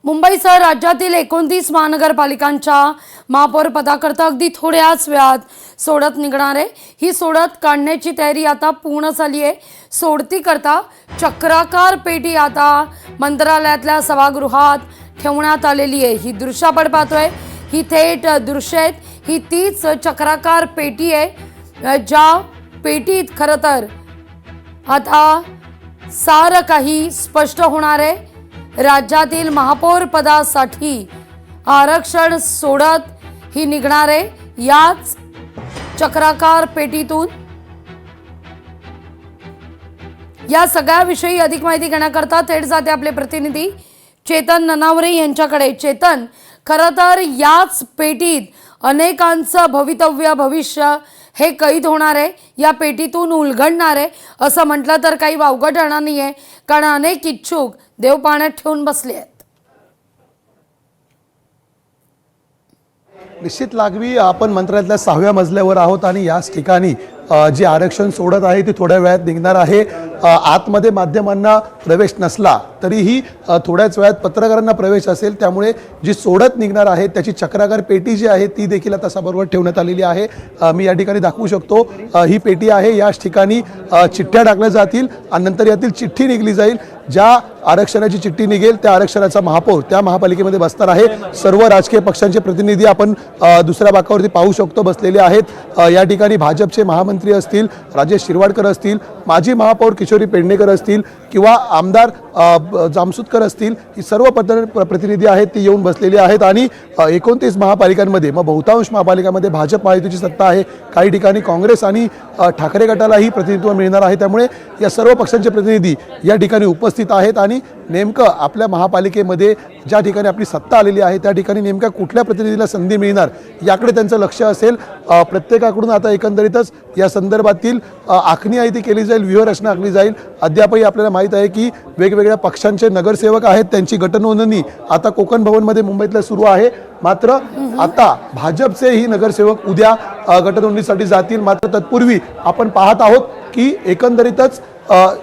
मुंबईसह राज्यातील 29 महानगरपालिकांच्या महापौर पदाकरता अगदी थोड्याच वेळात सोडत निघणार आहे। ही सोडत काढण्याची तयारी आता पूर्ण झाली आहे। सोडती करता चक्राकार पेटी आता मंत्रालयातल्या सभागृहात ठेवण्यात आलेली आहे। ही दृश्य आपण पाहतोय, ही थेट दृश्य आहेत। ही तीच चक्राकार पेटी आहे ज्या पेटीत खरं तर आता सारं काही स्पष्ट होणार आहे। राज्यातील महापौर पदासाठी आरक्षण सोडत ही निघणार आहे याच चक्राकार पेटीतून। या सगळ्याविषयी अधिक माहिती घेण्याकरता थेट जाते आपले प्रतिनिधी चेतन ननावरे यांच्याकडे। चेतन, खरं तर याच पेटीत अनेकांचं भवितव्य भविष्य हे कैद होणार आहे, या पेटीतून उलगडणार आहे असं म्हटलं तर काही वावगं ठरणार नाही आहे, कारण अनेक इच्छुक देव पाण्यात ठेवून बसले आहेत। निश्चित लागवी आपण मंत्रालयातल्या 6व्या मजल्यावर आहोत आणि याच ठिकाणी जे आरक्षण सोडत आहे ते थोड्या वेळात निघणार आहे। आतमध्ये माध्यमांना प्रवेश नसला तरीही थोड्याच वेळात पत्रकारांना प्रवेश असेल, त्यामुळे जी सोडत निघणार आहे त्याची चक्राकार पेटी जी आहे ती देखील आता सभागृहात ठेवण्यात आलेली आहे। मी या ठिकाणी दाखवू शकतो, ही पेटी आहे। याच ठिकाणी चिठ्ठ्या टाकल्या जातील आणि नंतर यातील चिठ्ठी निघली जाईल। ज्या आरक्षणाची चिठ्ठी निघेल त्या आरक्षणाचा महापौर त्या महापालिकेमध्ये बसणार आहे। सर्व राजकीय पक्षांचे प्रतिनिधी आपण दुसऱ्या बाकावरती पाहू शकतो बसलेले आहेत। या ठिकाणी भाजपचे महामंत्री असतील, राजेश शिरवाडकर असतील, माजी महापौर किशोरी पेडणेकर असतील किंवा आमदार जामसुदकर असतील, ही सर्व प्रतिनिधी आहेत ती येऊन बसलेली आहेत। आणि 29 महापालिकांमध्ये मग बहुतांश महापालिकांमध्ये भाजप महायुतीची सत्ता आहे। काही ठिकाणी काँग्रेस आणि ठाकरे गटालाही प्रतिनिधित्व मिळणार आहे। त्यामुळे या सर्व पक्षांचे प्रतिनिधी या ठिकाणी उपस्थित आहेत आणि नेमकं आपल्या महापालिकेमध्ये ज्या ठिकाणी आपली सत्ता आलेली आहे त्या ठिकाणी नेमक्या कुठल्या प्रतिनिधीला संधी मिळणार याकडे त्यांचं लक्ष असेल। प्रत्येकाकडून आता एकंदरीतच या संदर्भातील आखणी आहे ती केली जाईल, व्यूहरचना आखली जाईल। अद्यापही आपल्याला माहीत आहे की वेगवेगळ्या पक्षांचे नगरसेवक आहेत, त्यांची गटनोंदणी आता कोकण भवनमध्ये मुंबईतल्या सुरू आहे। मात्र आता भाजपचेही नगरसेवक उद्या गटनोंदणीसाठी जातील। मात्र तत्पूर्वी आपण पाहत आहोत की एकंदरीतच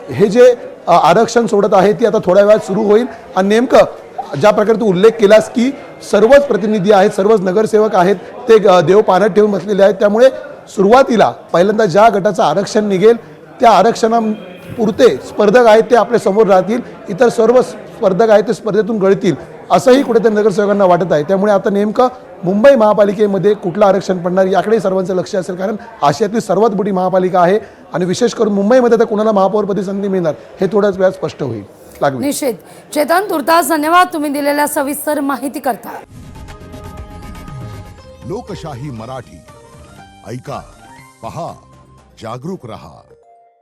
हे जे आरक्षण सोडत आहे ती आता थोड्या वेळात सुरू होईल। आणि नेमकं ज्या प्रकारे तू उल्लेख केलास की सर्वच प्रतिनिधी आहेत, सर्वच नगरसेवक आहेत ते देव पाण्यात ठेवून बसलेले आहेत। त्यामुळे सुरुवातीला पहिल्यांदा ज्या गटाचं आरक्षण निघेल त्या आरक्षणापुरते स्पर्धक आहेत ते आपल्या समोर राहतील, इतर सर्व स्पर्धक आहेत ते स्पर्धेतून गळतील असंही कुठेतरी नगरसेवकांना वाटत आहे। त्यामुळे आता नेमकं मुंबई महापालिकेमध्ये कुठलं आरक्षण पडणार याकडे सर्वांचं लक्ष असेल, कारण आशियातली सर्वात मोठी महापालिका आहे आणि विशेष करून मुंबईमध्ये तर कुणाला महापौरपदी संधी मिळणार हे थोड्याच वेळात स्पष्ट होईल। निश्चित चेतन, तुर्तास धन्यवाद तुम्ही दिलेल्या सविस्तर माहिती करता। लोकशाही मराठी ऐका, पहा, जागरूक रहा।